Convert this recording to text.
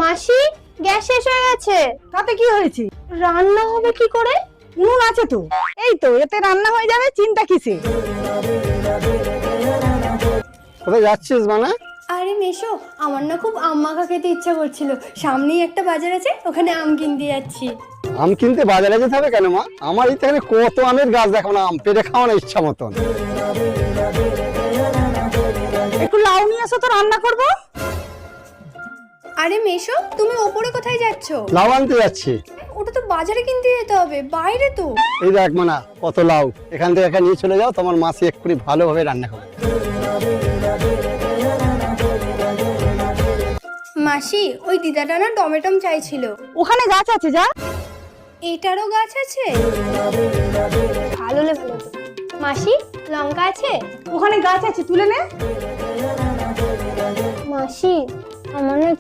মাসি, গ্যাস শেষ হয়ে গেছে। তাতে কি হয়েছে? রান্না হবে কি করে? উনুন আছে তো, এই তো এতে রান্না হয়ে যাবে, চিন্তা কিসে? কোথায় যাচ্ছিস মানে? আরে মেশো, আমার না খুব আম মাখা খেতে ইচ্ছা করছিল। সামনেই একটা বাজার আছে, ওখানে আম কিনতে যাচ্ছি। আম কিনতে বাজারে যেতে হবে কেন মা? আমার এখানে কত আমের গাছ, দেখো না, আম পেড়ে খাওয়ানো ইচ্ছা মতন। একটু লাউ নিয়ে আসো তো, রান্না করব। আরে মেশো, তুমি ওপরে কোথায় যাচ্ছ? লাউ আনতে যাচ্ছি। ওটা তো বাজারে কিনতে যেতে হবে, বাইরে তো। এই দেখ মানা, কত লাউ, এখান থেকে এখানে নিয়ে চলে যাও, তোমার মাসি এক্ষুনি ভালোভাবে রান্না করবে। মাসি, ওই দিদাটা না টমেটম চাইছিল। ওখানে গাছ আছে, যা। এটারও গাছ আছে? ভালো লে ভালো। মাসি, লঙ্কা আছে? ওখানে গাছ আছে, তুলে নে। মাসি, আমার না